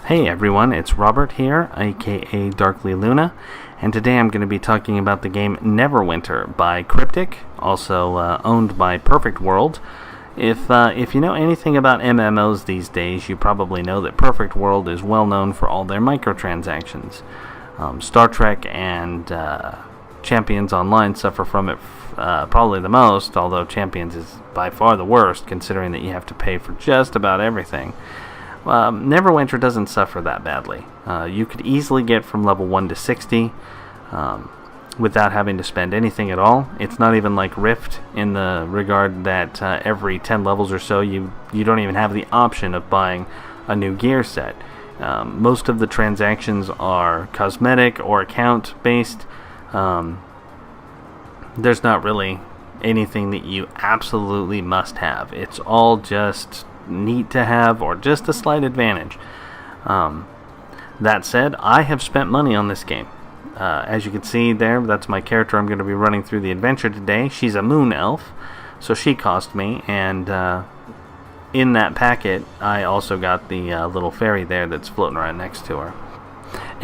Hey everyone, it's Robert here, aka Darkly Luna, and today I'm going to be talking about the game Neverwinter by Cryptic, also owned by Perfect World. If you know anything about MMOs these days, you probably know that Perfect World is well known for all their microtransactions. Star Trek and Champions Online suffer from it probably the most, although Champions is by far the worst, considering that you have to pay for just about everything. Neverwinter doesn't suffer that badly. You could easily get from level 1 to 60 without having to spend anything at all. It's not even like Rift in the regard that every 10 levels or so you don't even have the option of buying a new gear set. Most of the transactions are cosmetic or account based. There's not really anything that you absolutely must have. It's all just neat to have or just a slight advantage. That said, I have spent money on this game. As you can see there, that's my character I'm going to be running through the adventure today. She's a moon elf, so she cost me, and in that packet I also got the little fairy there that's floating right next to her.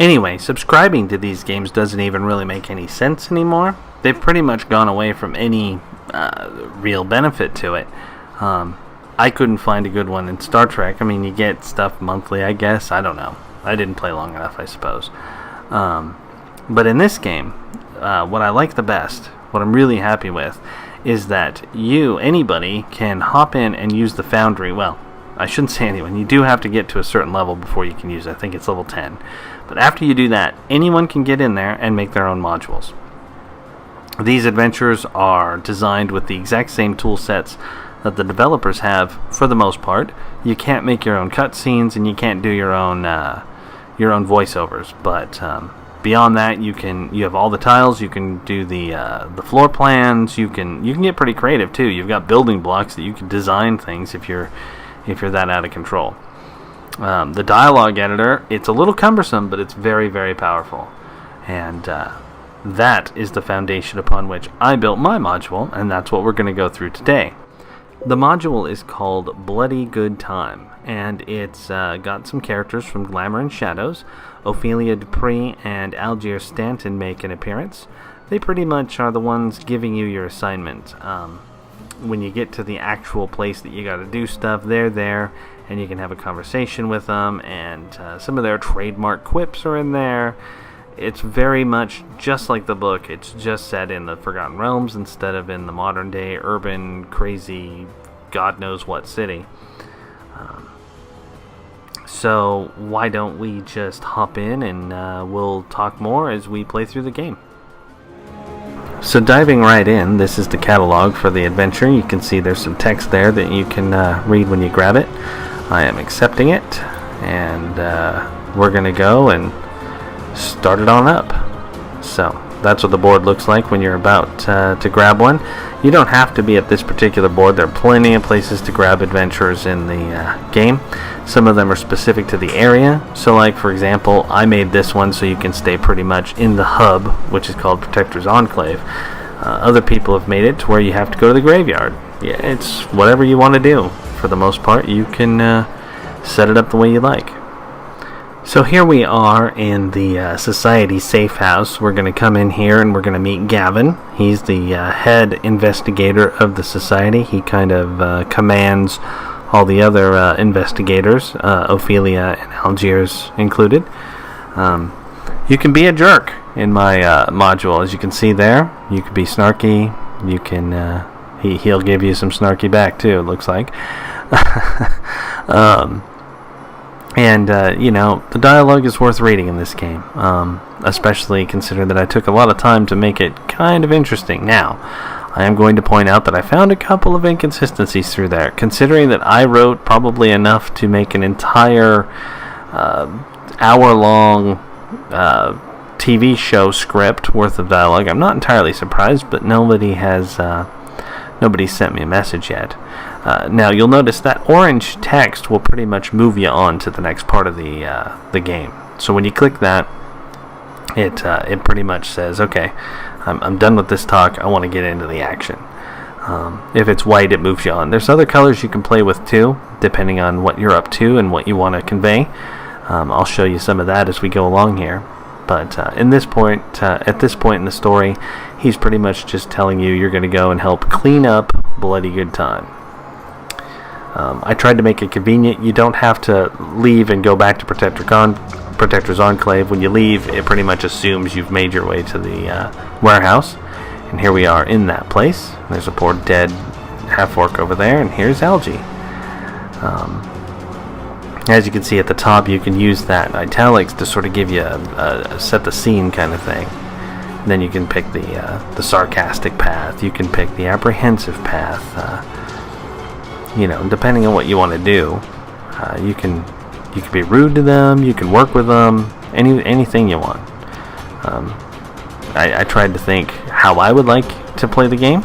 Anyway, subscribing to these games doesn't even really make any sense anymore. They've pretty much gone away from any real benefit to it. I couldn't find a good one in Star Trek. I mean, you get stuff monthly, I guess. I don't know. I didn't play long enough, I suppose. But in this game, what I like the best, what I'm really happy with, is that anybody, can hop in and use the Foundry. Well, I shouldn't say anyone. You do have to get to a certain level before you can use it. I think it's level 10. But after you do that, anyone can get in there and make their own modules. These adventures are designed with the exact same tool sets that the developers have for the most part. You can't make your own cutscenes and you can't do your own voiceovers, but beyond that, you have all the tiles. You can do the floor plans. You can get pretty creative too. You've got building blocks that you can design things if you're that out of control. The dialogue editor, it's a little cumbersome, but it's very, very powerful, and that is the foundation upon which I built my module, and that's what we're going to go through today. The module is called Bloody Good Time, and it's got some characters from Glamour Shadows. Ophelia Dupree and Algier Stanton make an appearance. They pretty much are the ones giving you your assignment. When you get to the actual place that you got to do stuff, they're there, and you can have a conversation with them, and some of their trademark quips are in there. It's very much just like the book. It's just set in the Forgotten Realms instead of in the modern day urban, crazy, God knows what city. So why don't we just hop in and we'll talk more as we play through the game. So diving right in, this is the catalog for the adventure. You can see there's some text there that you can read when you grab it. I am accepting it, and we're going to go and start it on up. So that's what the board looks like when you're about to grab one. You don't have to be at this particular board. There are plenty of places to grab adventures in the game. Some of them are specific to the area. So like, for example, I made this one so you can stay pretty much in the hub, which is called Protector's Enclave. Other people have made it to where you have to go to the graveyard. Yeah, it's whatever you want to do. For the most part, you can set it up the way you like. So here we are in the Society Safe House. We're going to come in here and we're going to meet Gavin. He's the head investigator of the Society. He kind of commands all the other investigators, Ophelia and Algiers included. You can be a jerk in my module, as you can see there. You can be snarky. You can he'll give you some snarky back too, it looks like. And the dialogue is worth reading in this game, especially considering that I took a lot of time to make it kind of interesting. Now, I am going to point out that I found a couple of inconsistencies through there, considering that I wrote probably enough to make an entire hour-long TV show script worth of dialogue. I'm not entirely surprised, but nobody sent me a message yet. Now you'll notice that orange text will pretty much move you on to the next part of the game. So when you click that, it pretty much says, okay, I'm done with this talk, I want to get into the action. If it's white, it moves you on. There's other colors you can play with too, depending on what you're up to and what you want to convey. I'll show you some of that as we go along here. But at this point in the story, he's pretty much just telling you you're going to go and help clean up Bloody Good Time. I tried to make it convenient. You don't have to leave and go back to Protector's Enclave. When you leave, it pretty much assumes you've made your way to the warehouse. And here we are in that place. There's a poor dead half-orc over there, and here's Algie. As you can see at the top, you can use that italics to sort of give you a set the scene kind of thing. And then you can pick the sarcastic path. You can pick the apprehensive path. Depending on what you want to do, you can be rude to them. You can work with them. Anything you want. I tried to think how I would like to play the game,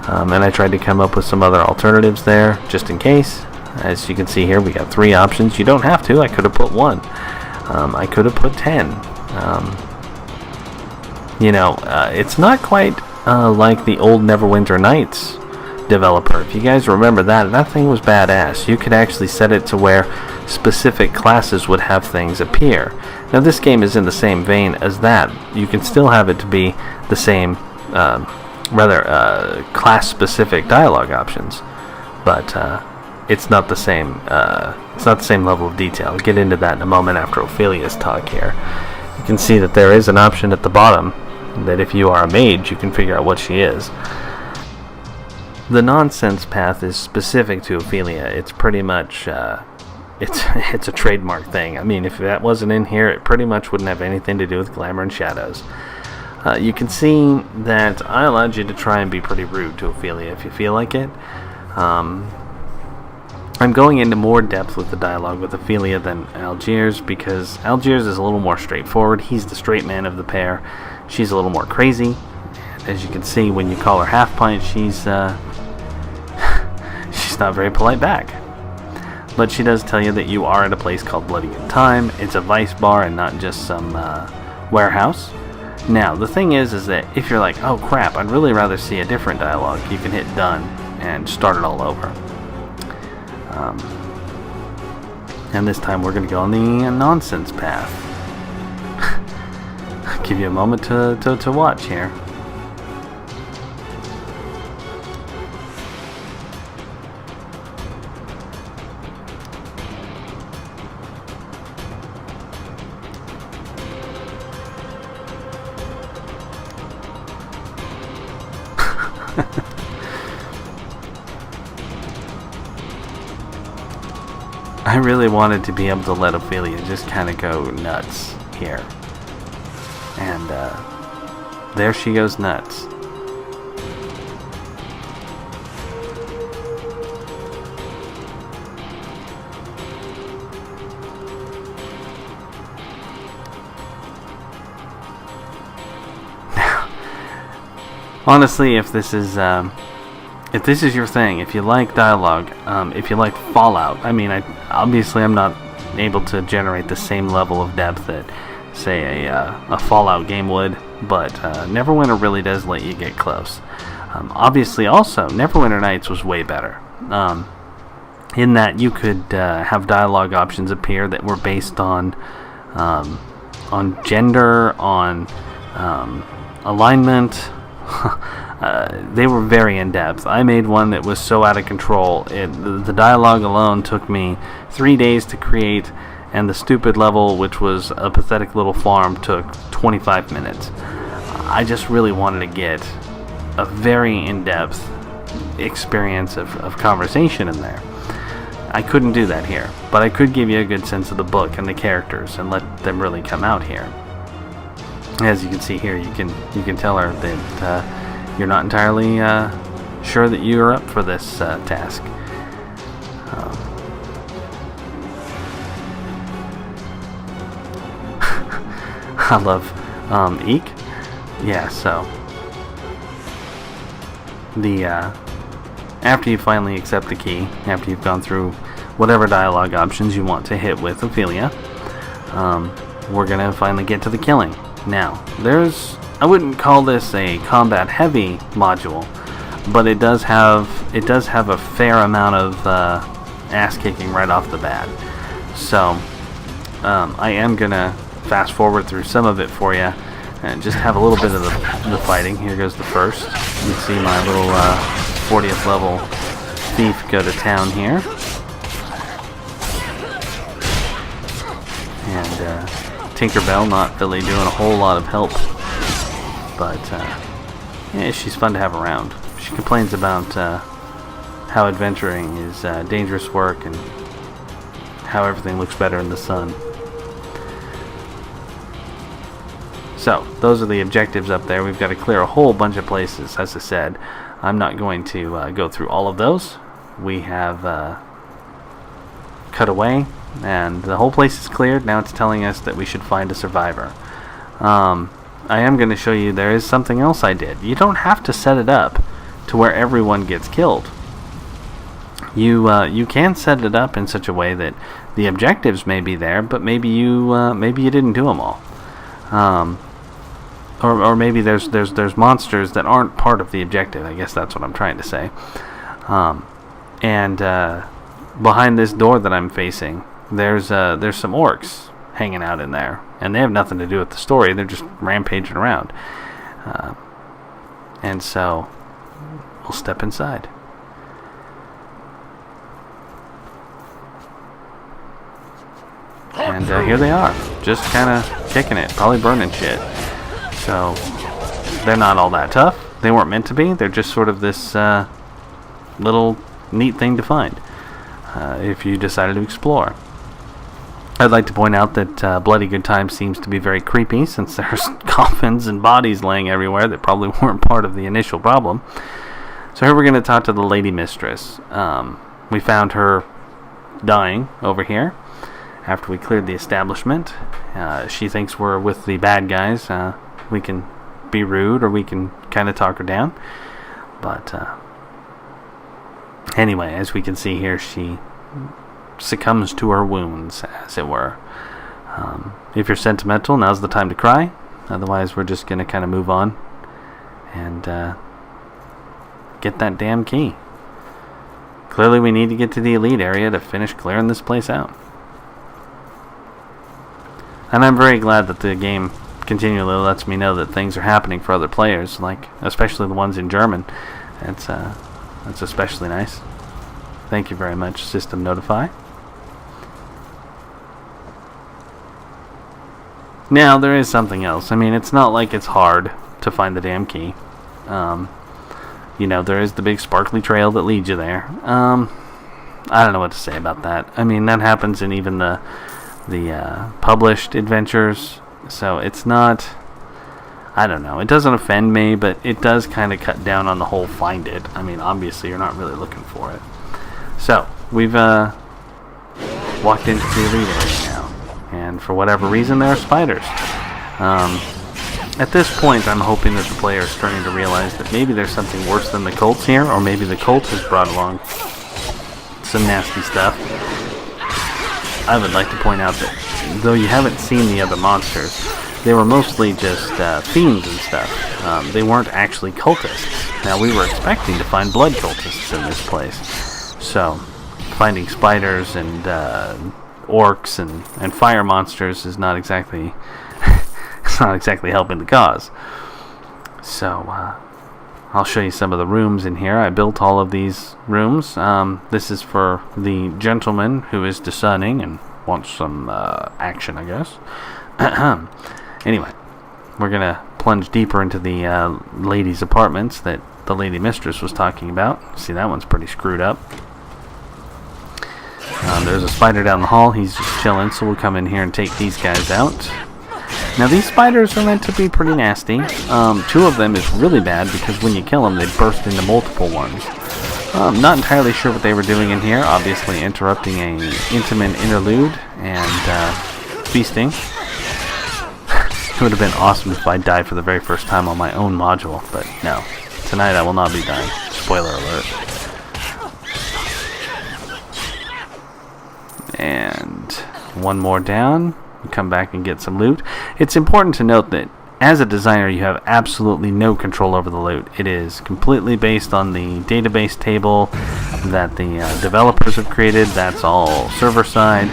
and I tried to come up with some other alternatives there just in case. As you can see here, we got 3 options. You don't have to. I could have put 1. I could have put 10. It's not quite like the old Neverwinter Nights developer. If you guys remember that thing was badass. You could actually set it to where specific classes would have things appear. Now this game is in the same vein as that. You can still have it to be the same, class-specific dialogue options, but it's not the same. It's not the same level of detail. I'll get into that in a moment after Ophelia's talk here. You can see that there is an option at the bottom that if you are a mage, you can figure out what she is. The nonsense path is specific to Ophelia. It's pretty much it's a trademark thing. I mean, if that wasn't in here, it pretty much wouldn't have anything to do with Glamour and Shadows. You can see that I allowed you to try and be pretty rude to Ophelia if you feel like it. I'm going into more depth with the dialogue with Ophelia than Algiers, because Algiers is a little more straightforward. He's the straight man of the pair. She's a little more crazy. As you can see, when you call her half pint, she's not very polite back. But she does tell you that you are at a place called Bloody Good Time. It's a vice bar and not just some warehouse. Now, the thing is that if you're like, oh crap, I'd really rather see a different dialogue, you can hit done and start it all over. And this time we're going to go on the nonsense path. I'll give you a moment to watch here. I really wanted to be able to let Ophelia just kind of go nuts here. And there she goes nuts. Honestly, if this is your thing, if you like dialogue, if you like Fallout, I mean, obviously I'm not able to generate the same level of depth that, say, a Fallout game would, but Neverwinter really does let you get close. Obviously, also, Neverwinter Nights was way better, in that you could have dialogue options appear that were based on gender, on alignment. They were very in-depth. I made one that was so out of control. The dialogue alone took me 3 days to create, and the stupid level, which was a pathetic little farm, took 25 minutes. I just really wanted to get a very in-depth experience of conversation in there. I couldn't do that here, but I could give you a good sense of the book and the characters and let them really come out here. As you can see here, you can tell her that you're not entirely sure that you're up for this task. I love Eek. Yeah, so the after you finally accept the key, after you've gone through whatever dialogue options you want to hit with Ophelia, we're gonna finally get to the killing. Now, I wouldn't call this a combat heavy module, but it does have a fair amount of ass kicking right off the bat. So I am gonna fast forward through some of it for you and just have a little bit of the fighting. Here goes the first. You can see my little 40th level thief go to town here. And Tinkerbell not really doing a whole lot of help, but yeah, she's fun to have around. She complains about how adventuring is dangerous work and how everything looks better in the sun. So, those are the objectives up there. We've got to clear a whole bunch of places, as I said. I'm not going to go through all of those. We have cut away, and the whole place is cleared. Now it's telling us that we should find a survivor. I am going to show you there is something else I did. You don't have to set it up to where everyone gets killed. You can set it up in such a way that the objectives may be there, but maybe you didn't do them all. Or maybe there's monsters that aren't part of the objective. I guess that's what I'm trying to say. And behind this door that I'm facing, there's some orcs hanging out in there, and they have nothing to do with the story. They're just rampaging around. And so we'll step inside. And here they are, just kind of kicking it, probably burning shit. So they're not all that tough. They weren't meant to be. They're just sort of this little neat thing to find if you decided to explore. I'd like to point out that Bloody Good Time seems to be very creepy, since there's coffins and bodies laying everywhere that probably weren't part of the initial problem. So here we're going to talk to the Lady Mistress. We found her dying over here after we cleared the establishment. She thinks we're with the bad guys. We can be rude, or we can kind of talk her down. But anyway, as we can see here, she succumbs to her wounds, as it were. If you're sentimental, now's the time to cry. Otherwise, we're just going to kind of move on and get that damn key. Clearly, we need to get to the elite area to finish clearing this place out. And I'm very glad that the game continually lets me know that things are happening for other players, like especially the ones in German. That's especially nice. Thank you very much, System Notify. Now, there is something else. I mean, it's not like it's hard to find the damn key. You know, there is the big sparkly trail that leads you there. I don't know what to say about that. I mean, that happens in even the published adventures, so it's not, I don't know, it doesn't offend me, but it does kind of cut down on the whole find it. I mean, obviously you're not really looking for it. So we've walked into the elite area now, and for whatever reason there are spiders. At this point I'm hoping that the player is starting to realize that maybe there's something worse than the cults here, or maybe the cult has brought along some nasty stuff. I would like to point out that though you haven't seen the other monsters, they were mostly just fiends and stuff. They weren't actually cultists. Now, we were expecting to find blood cultists in this place, so finding spiders and orcs and fire monsters is not exactly it's not exactly helping the cause. So I'll show you some of the rooms in here. I built all of these rooms. This is for the gentleman who is discerning and wants some action, I guess. Anyway, we're going to plunge deeper into the ladies' apartments that the Lady Mistress was talking about. See, that one's pretty screwed up. There's a spider down the hall. He's just chilling, so we'll come in here and take these guys out. Now, these spiders are meant to be pretty nasty. Two of them is really bad because when you kill them, they burst into multiple ones. I'm not entirely sure what they were doing in here. Obviously, interrupting an intimate interlude and feasting. It would have been awesome if I died for the very first time on my own module, but no. Tonight I will not be dying. Spoiler alert. And one more down. Come back and get some loot. It's important to note that as a designer, you have absolutely no control over the loot. It is completely based on the database table that the developers have created. That's all server side.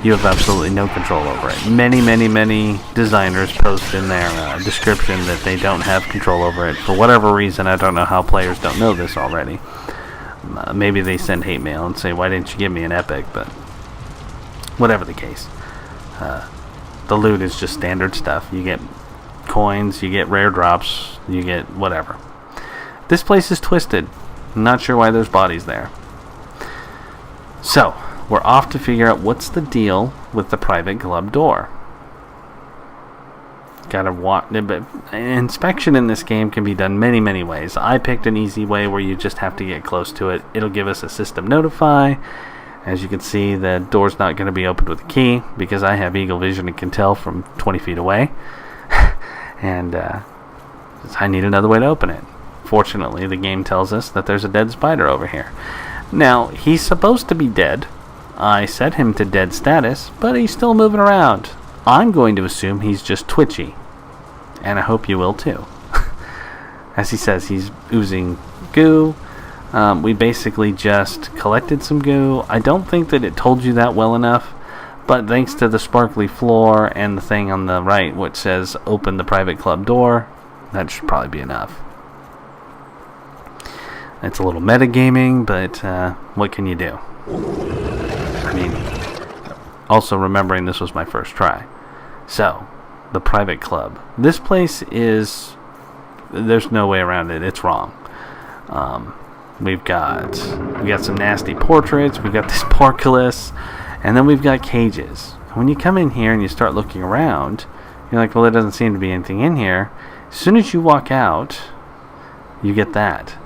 You have absolutely no control over it. Many designers post in their description that they don't have control over it. For whatever reason, I don't know how players don't know this already. Maybe they send hate mail and say, why didn't you give me an epic? But whatever the case. The loot is just standard stuff. You get coins, you get rare drops, you get whatever. This place is twisted. Not sure why there's bodies there. So, we're off to figure out what's the deal with the private club door. Gotta walk. Inspection in this game can be done many ways. I picked an easy way where you just have to get close to it. It'll give us a system notify. As you can see, the door's not going to be opened with a key because I have eagle vision and can tell from 20 feet away. And I need another way to open it. Fortunately, the game tells us that there's a dead spider over here. Now, he's supposed to be dead. I set him to dead status, but he's still moving around. I'm going to assume he's just twitchy. And I hope you will too. As he says, he's oozing goo. We basically just collected some goo. I don't think that it told you that well enough, but thanks to the sparkly floor and the thing on the right which says open the private club door, that should probably be enough. It's a little metagaming, but what can you do? I mean, also remembering this was my first try. So, the private club. This place is... there's no way around it. It's wrong. We've got some nasty portraits. We've got this portcullis. And then we've got cages. When you come in here and you start looking around, you're like, well, there doesn't seem to be anything in here. As soon as you walk out, you get that.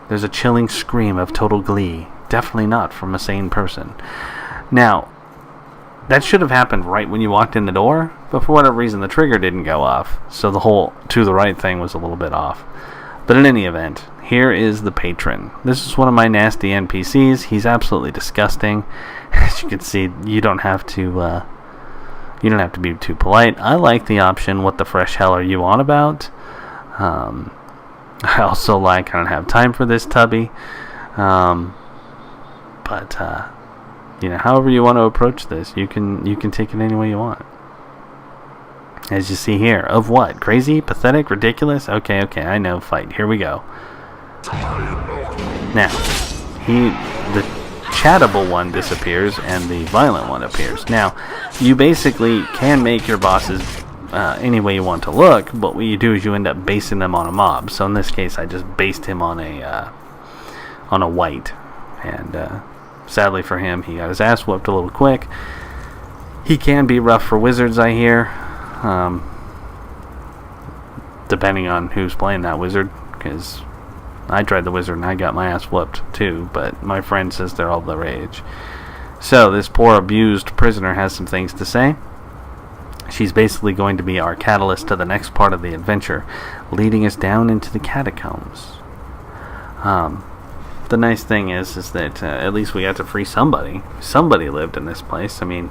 There's a chilling scream of total glee. Definitely not from a sane person. Now, that should have happened right when you walked in the door, but for whatever reason the trigger didn't go off, so the whole to the right thing was a little bit off. But in any event, here is the patron. This is one of my nasty NPCs. He's absolutely disgusting. As you can see, you don't have to be too polite. I like the option, what the fresh hell are you on about? I also like, I don't have time for this tubby. But however you want to approach this, you can take it any way you want. As you see here, of what? Crazy, pathetic, ridiculous? Okay, I know, fight. Here we go. Now, the chattable one disappears and the violent one appears. Now, you basically can make your bosses any way you want to look, but what you do is you end up basing them on a mob. So in this case, I just based him on a white, and sadly for him, he got his ass whooped a little quick. He can be rough for wizards, I hear, depending on who's playing that wizard, because I tried the wizard and I got my ass whooped too, but my friend says they're all the rage. So this poor abused prisoner has some things to say. She's basically going to be our catalyst to the next part of the adventure, leading us down into the catacombs. The nice thing is that at least we got to free somebody. Somebody lived in this place. I mean,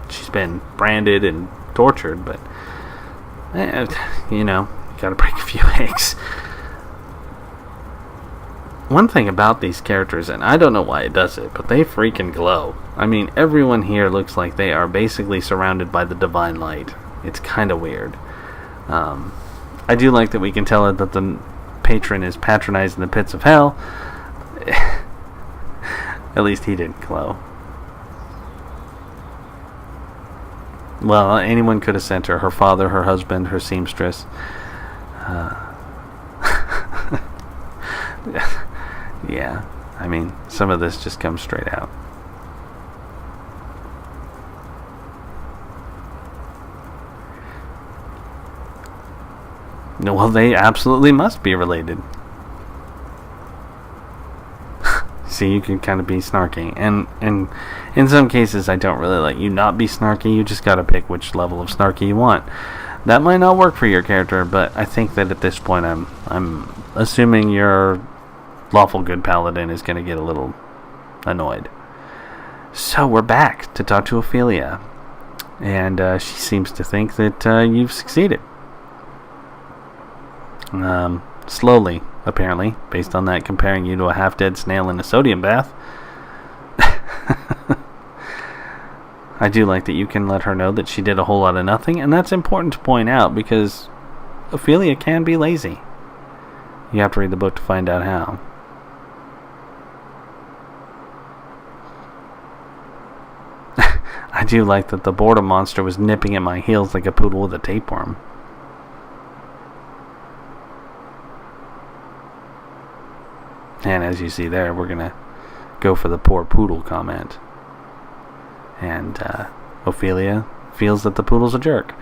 she's been branded and tortured, but gotta break a few eggs. One thing about these characters, and I don't know why it does it, but they freaking glow. I mean, everyone here looks like they are basically surrounded by the divine light. It's kind of weird. I do like that we can tell that the patron is patronizing the pits of hell. At least he didn't glow. Well, anyone could have sent her father, her husband, her seamstress. Yeah, I mean, some of this just comes straight out. No, well, they absolutely must be related. See, you can kind of be snarky, and in some cases, I don't really let you not be snarky. You just gotta pick which level of snarky you want. That might not work for your character, but I think that at this point, I'm assuming your lawful good paladin is gonna get a little annoyed. So we're back to talk to Ophelia, and she seems to think that you've succeeded. Slowly, apparently, based on that, comparing you to a half-dead snail in a sodium bath. I do like that you can let her know that she did a whole lot of nothing, and that's important to point out because Ophelia can be lazy. You have to read the book to find out how. I do like that the boredom monster was nipping at my heels like a poodle with a tapeworm. And as you see there, we're going to go for the poor poodle comment. And Ophelia feels that the poodle's a jerk.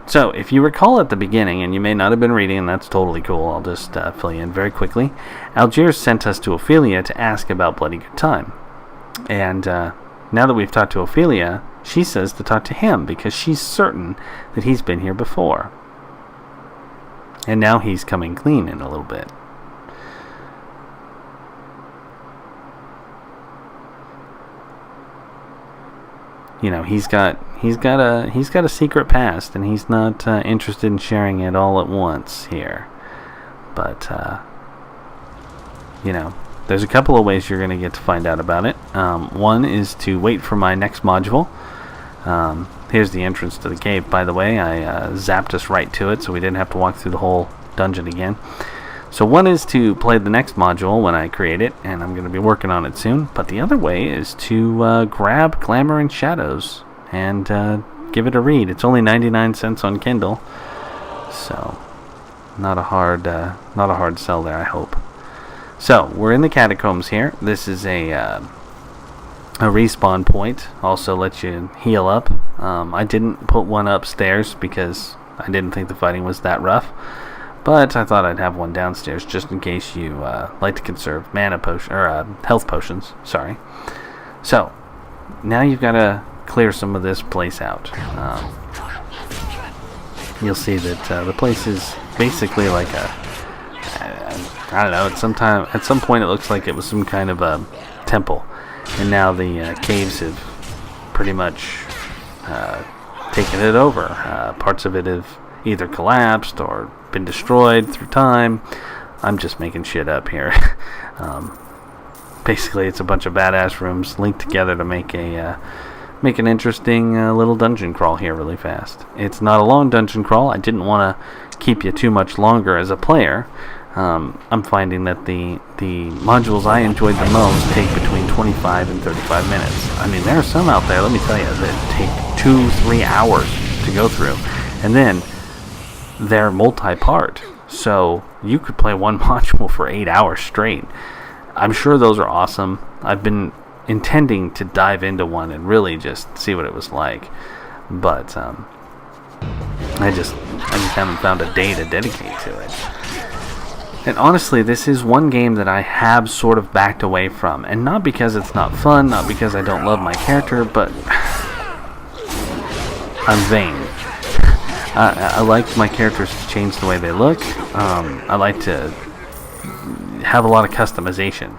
So, if you recall at the beginning, and you may not have been reading, and that's totally cool, I'll just fill you in very quickly. Algiers sent us to Ophelia to ask about Bloody Good Time. And now that we've talked to Ophelia, she says to talk to him because she's certain that he's been here before. And now he's coming clean in a little bit. You know, he's got a secret past, and he's not interested in sharing it all at once here. But you know, there's a couple of ways you're going to get to find out about it. One is to wait for my next module. Here's the entrance to the cave, by the way. I zapped us right to it, so we didn't have to walk through the whole dungeon again. So one is to play the next module when I create it, and I'm going to be working on it soon. But the other way is to grab Glamour Shadows and give it a read. It's only 99 cents on Kindle, so not a hard sell there, I hope. So we're in the catacombs here. This is a respawn point. Also lets you heal up. I didn't put one upstairs because I didn't think the fighting was that rough. But I thought I'd have one downstairs just in case you like to conserve mana potion or health potions. Sorry. So now you've got to clear some of this place out. You'll see that the place is basically like I don't know. At some point, it looks like it was some kind of a temple, and now the caves have pretty much taken it over. Parts of it have either collapsed or been destroyed through time. I'm just making shit up here. Basically, it's a bunch of badass rooms linked together to make an interesting little dungeon crawl here really fast. It's not a long dungeon crawl. I didn't want to keep you too much longer as a player. I'm finding that the modules I enjoyed the most take between 25 and 35 minutes. I mean, there are some out there, let me tell you, that take 2-3 hours to go through. And then they're multi-part, so you could play one module for 8 hours straight. I'm sure those are awesome. I've been intending to dive into one and really just see what it was like, but I just haven't found a day to dedicate to it. And honestly, this is one game that I have sort of backed away from, and not because it's not fun, not because I don't love my character, but I'm vain. I like my characters to change the way they look. I like to have a lot of customization.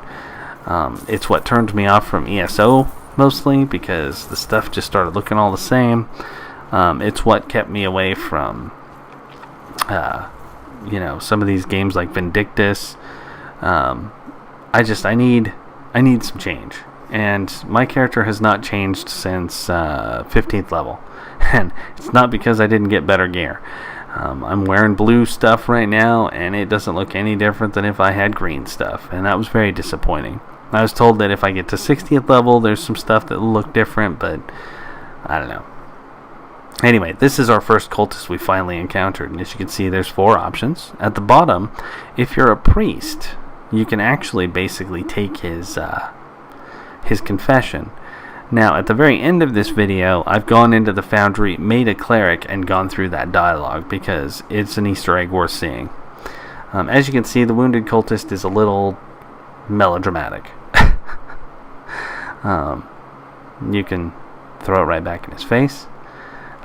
It's what turned me off from ESO mostly, because the stuff just started looking all the same. It's what kept me away from some of these games like Vindictus. I need some change, and my character has not changed since 15th level. And it's not because I didn't get better gear. I'm wearing blue stuff right now, and it doesn't look any different than if I had green stuff, and that was very disappointing. I was told that if I get to 60th level, there's some stuff that will look different, but I don't know. Anyway, this is our first cultist we finally encountered, and as you can see, there's 4 options. At the bottom, if you're a priest, you can actually basically take his confession. Now, at the very end of this video, I've gone into the foundry, made a cleric, and gone through that dialogue because it's an Easter egg worth seeing. As you can see, the wounded cultist is a little melodramatic. You can throw it right back in his face.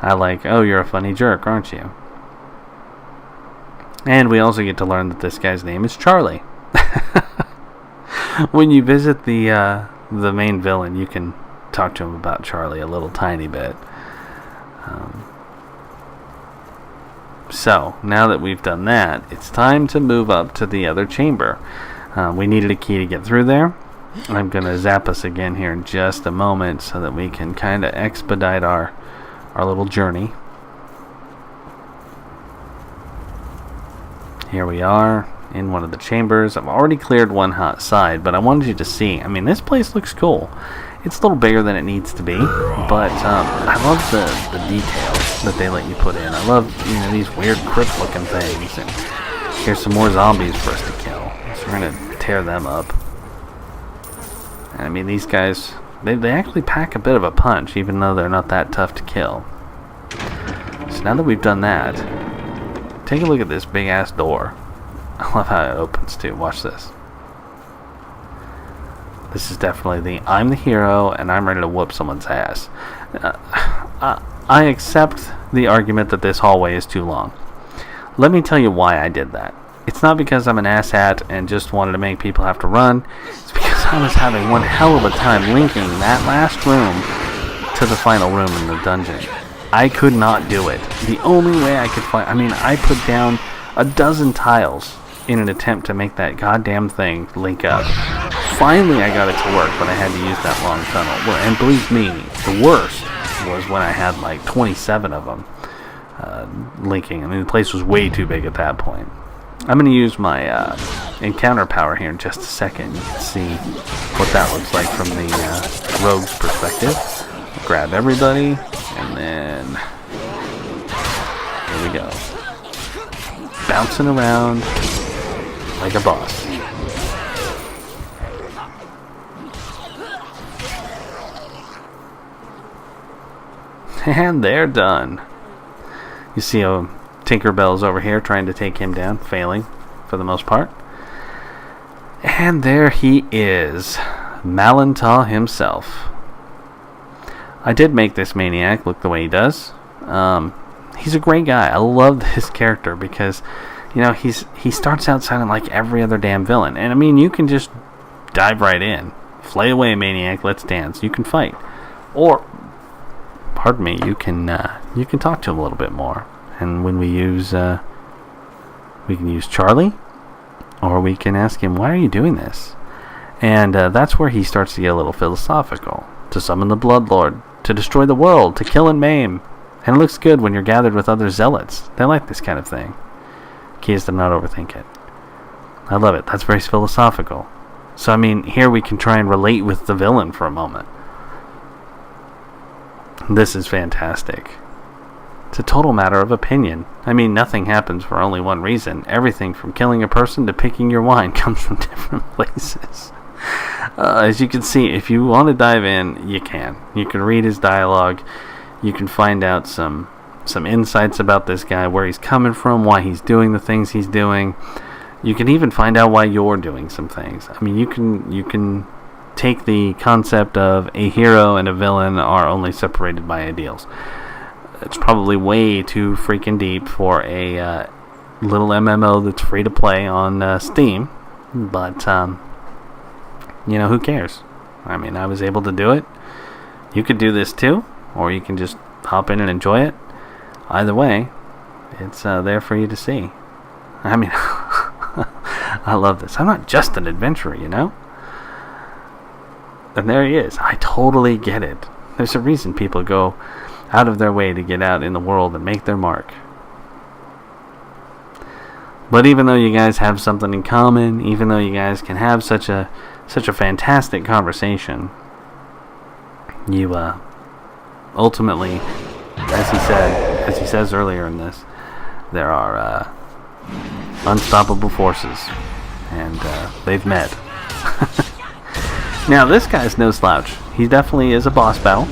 I like, oh, you're a funny jerk, aren't you? And we also get to learn that this guy's name is Charlie. When you visit the main villain, you can talk to him about Charlie a little tiny bit. So, now that we've done that, it's time to move up to the other chamber. We needed a key to get through there. I'm going to zap us again here in just a moment so that we can kind of expedite our little journey. Here we are in one of the chambers. I've already cleared one hot side, but I wanted you to see. I mean, this place looks cool. It's a little bigger than it needs to be, but I love the details that they let you put in. I love, these weird crypt-looking things. And here's some more zombies for us to kill. So we're going to tear them up. And, I mean, these guys, they actually pack a bit of a punch, even though they're not that tough to kill. So now that we've done that, take a look at this big-ass door. I love how it opens, too. Watch this. This is definitely the I'm the hero, and I'm ready to whoop someone's ass. I accept the argument that this hallway is too long. Let me tell you why I did that. It's not because I'm an asshat and just wanted to make people have to run. It's because I was having one hell of a time linking that last room to the final room in the dungeon. I could not do it. The only way I could find... I mean, I put down a dozen tiles in an attempt to make that goddamn thing link up. Finally, I got it to work, but I had to use that long tunnel. Well, and believe me, the worst was when I had like 27 of them linking. I mean, the place was way too big at that point. I'm going to use my encounter power here in just a second. You can see what that looks like from the rogue's perspective. Grab everybody, and then here we go. Bouncing around like a boss. And they're done. You see Tinkerbell's over here trying to take him down, failing for the most part. And there he is, Malintal himself. I did make this maniac look the way he does. He's a great guy. I love this character because, he starts out sounding like every other damn villain. And I mean, you can just dive right in. Flay away, maniac, let's dance. You can fight. Or, pardon me, you can talk to him a little bit more. And when we can use Charlie, or we can ask him, why are you doing this? And that's where he starts to get a little philosophical. To summon the Bloodlord, to destroy the world, to kill and maim. And it looks good when you're gathered with other zealots. They like this kind of thing. Key is to not overthink it. I love it. That's very philosophical. So, I mean, here we can try and relate with the villain for a moment. This is fantastic. It's a total matter of opinion. I mean, nothing happens for only one reason. Everything from killing a person to picking your wine comes from different places. As you can see, if you want to dive in, you can. You can read his dialogue. You can find out some insights about this guy, where he's coming from, why he's doing the things he's doing. You can even find out why you're doing some things. I mean, you can take the concept of a hero and a villain are only separated by ideals. It's probably way too freaking deep for a little MMO that's free to play on Steam, but who cares? I mean, I was able to do it. You could do this too, or you can just hop in and enjoy it. Either way, it's there for you to see. I mean, I love this. I'm not just an adventurer, And there he is. I totally get it. There's a reason people go out of their way to get out in the world and make their mark. But even though you guys have something in common, even though you guys can have such a fantastic conversation, you ultimately, as he says earlier in this, there are unstoppable forces, and they've met. Now, this guy's no slouch. He definitely is a boss battle.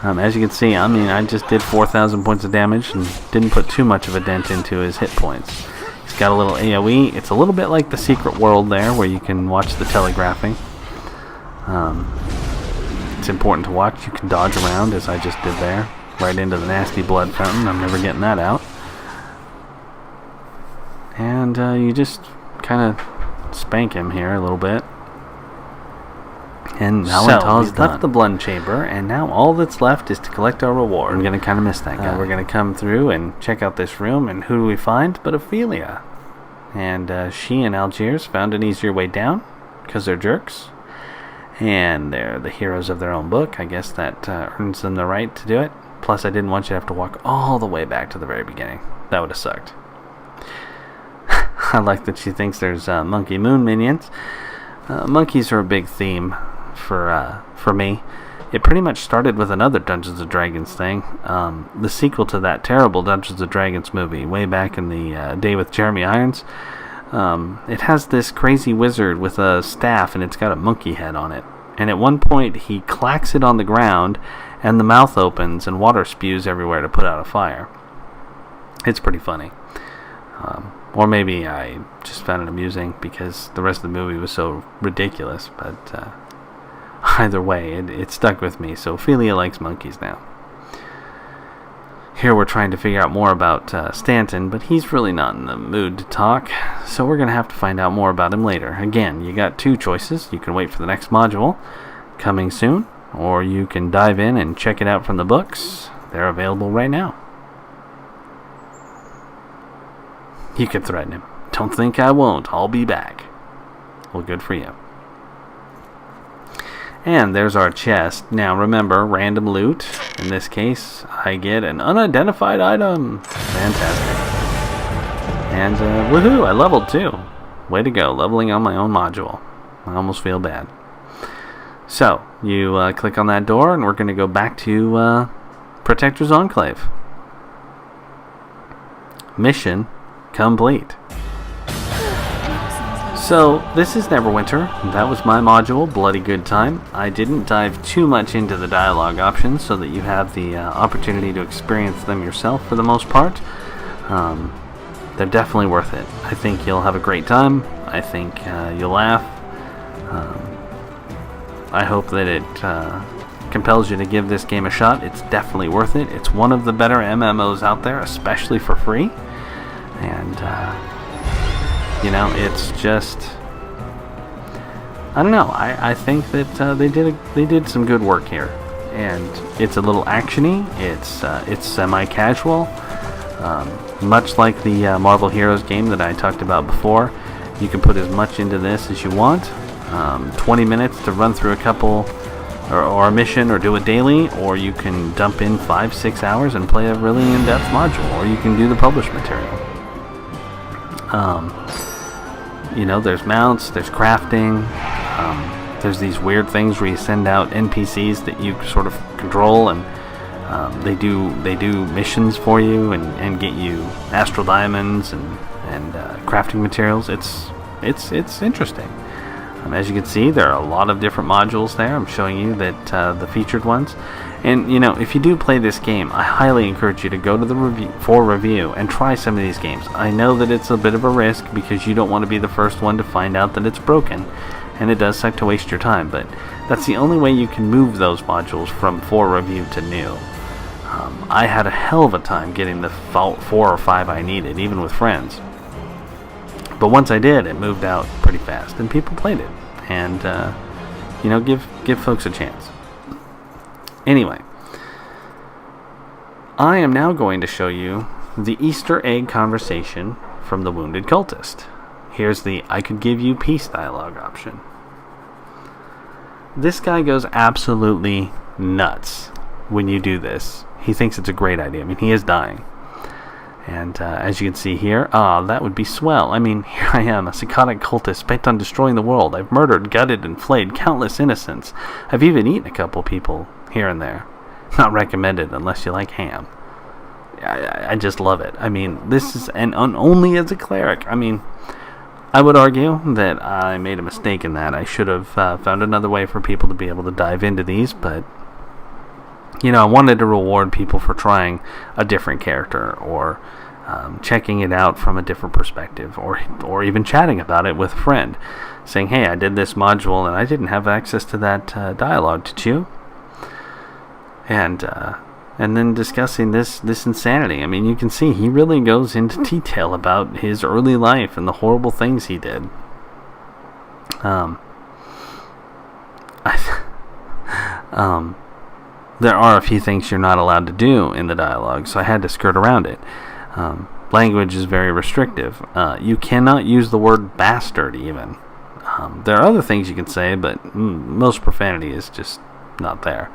As you can see, I mean, I just did 4,000 points of damage and didn't put too much of a dent into his hit points. He's got a little AoE. It's a little bit like the secret world there, where you can watch the telegraphing. It's important to watch. You can dodge around, as I just did there, right into the nasty blood fountain. I'm never getting that out. And you just kind of spank him here a little bit. And now we've left the Blood Chamber, and now all that's left is to collect our reward. I'm going to kind of miss that guy. We're going to come through and check out this room, and who do we find but Ophelia? And she and Algiers found an easier way down, because they're jerks. And they're the heroes of their own book. I guess that earns them the right to do it. Plus, I didn't want you to have to walk all the way back to the very beginning. That would have sucked. I like that she thinks there's Monkey Moon minions. Monkeys are a big theme for me. It pretty much started with another Dungeons & Dragons thing. The sequel to that terrible Dungeons & Dragons movie, way back in the day with Jeremy Irons. It has this crazy wizard with a staff, and it's got a monkey head on it. And at one point, he clacks it on the ground, and the mouth opens, and water spews everywhere to put out a fire. It's pretty funny. Or maybe I just found it amusing because the rest of the movie was so ridiculous. But either way, it stuck with me. So Ophelia likes monkeys now. Here we're trying to figure out more about Stanton, but he's really not in the mood to talk. So we're going to have to find out more about him later. Again, you got two choices. You can wait for the next module coming soon, or you can dive in and check it out from the books. They're available right now. You can threaten him. Don't think I won't. I'll be back. Well, good for you. And there's our chest. Now remember, random loot. In this case, I get an unidentified item. Fantastic. And woohoo, I leveled too. Way to go, leveling on my own module. I almost feel bad. So, you click on that door, and we're going to go back to Protector's Enclave. Mission complete. So, this is Neverwinter. That was my module, Bloody Good Time. I didn't dive too much into the dialogue options so that you have the opportunity to experience them yourself for the most part. They're definitely worth it. I think you'll have a great time. I think you'll laugh. I hope that it compels you to give this game a shot. It's definitely worth it. It's one of the better MMOs out there, especially for free. And, it's just, I don't know. I think that they did some good work here, and it's a little actiony. It's semi-casual, much like the Marvel Heroes game that I talked about before. You can put as much into this as you want. 20 minutes to run through a couple or a mission or do it daily, or you can dump in 5-6 hours and play a really in-depth module, or you can do the published material. There's mounts, there's crafting, there's these weird things where you send out NPCs that you sort of control, and they do missions for you and get you astral diamonds and crafting materials. It's interesting. As you can see, there are a lot of different modules there. I'm showing you that the featured ones. And, if you do play this game, I highly encourage you to go to the review and try some of these games. I know that it's a bit of a risk because you don't want to be the first one to find out that it's broken. And it does suck to waste your time, but that's the only way you can move those modules from for review to new. I had a hell of a time getting the 4 or 5 I needed, even with friends. But once I did, it moved out pretty fast, and people played it. And, give folks a chance. Anyway, I am now going to show you the Easter egg conversation from the Wounded Cultist. Here's the I could give you peace dialogue option. This guy goes absolutely nuts when you do this. He thinks it's a great idea. I mean, he is dying. And as you can see here, that would be swell. I mean, here I am, a psychotic cultist bent on destroying the world. I've murdered, gutted, and flayed countless innocents. I've even eaten a couple people here and there. Not recommended unless you like ham. I just love it. I mean, this is, and only as a cleric. I mean, I would argue that I made a mistake in that. I should have found another way for people to be able to dive into these, but I wanted to reward people for trying a different character, or checking it out from a different perspective, or even chatting about it with a friend, saying, hey, I did this module and I didn't have access to that dialogue, did you? And then discussing this insanity. I mean, you can see he really goes into detail about his early life and the horrible things he did. there are a few things you're not allowed to do in the dialogue, so I had to skirt around it. Language is very restrictive. You cannot use the word bastard even. There are other things you can say, but most profanity is just not there.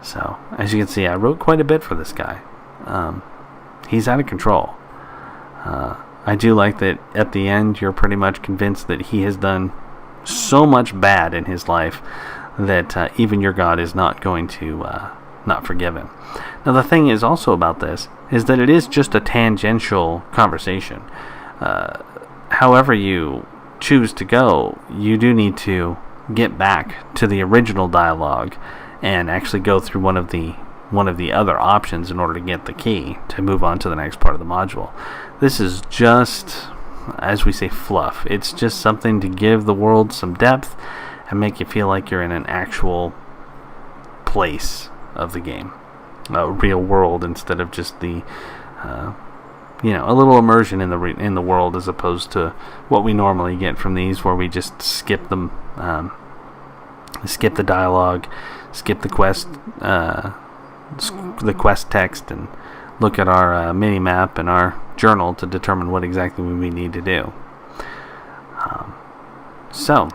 So, as you can see, I wrote quite a bit for this guy. He's out of control. I do like that at the end you're pretty much convinced that he has done so much bad in his life that even your god is not going to not forgive him. Now the thing is also about this is that it is just a tangential conversation. However you choose to go, you do need to get back to the original dialogue and actually go through one of the other options in order to get the key to move on to the next part of the module. This is just, as we say, fluff. It's just something to give the world some depth and make you feel like you're in an actual place of the game, a real world, instead of just the a little immersion in the world, as opposed to what we normally get from these, where we just skip them, skip the dialogue, skip the quest text, and look at our mini map and our journal to determine what exactly we need to do. So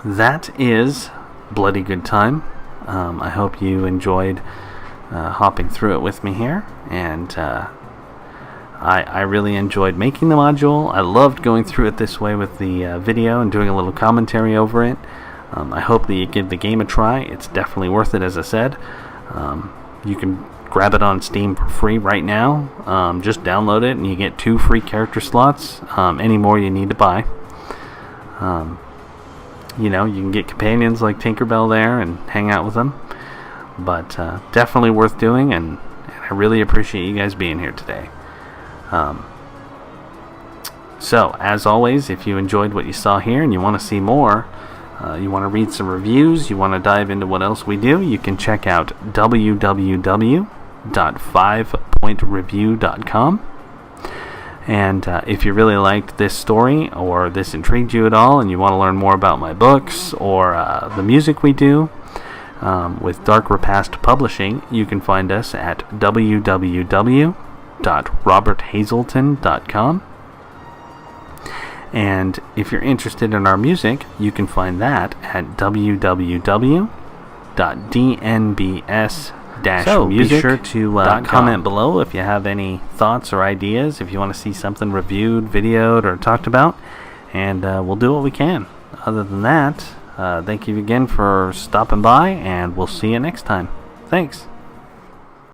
that is Bloody Good Time. I hope you enjoyed hopping through it with me here, and I really enjoyed making the module. I loved going through it this way with the video and doing a little commentary over it. I hope that you give the game a try. It's definitely worth it, as I said. You can grab it on Steam for free right now. Just download it and you get 2 free character slots. Any more you need to buy. You can get companions like Tinkerbell there and hang out with them. But definitely worth doing, and I really appreciate you guys being here today. So, as always, if you enjoyed what you saw here and you want to see more, you want to read some reviews, you want to dive into what else we do, you can check out www.5pointreview.com. And if you really liked this story, or this intrigued you at all, and you want to learn more about my books or the music we do with Dark Repast Publishing, you can find us at www.roberthazelton.com. And if you're interested in our music, you can find that at www.dnbs-music.com. So be sure to comment below if you have any thoughts or ideas, if you want to see something reviewed, videoed, or talked about, and we'll do what we can. Other than that, thank you again for stopping by, and we'll see you next time. Thanks.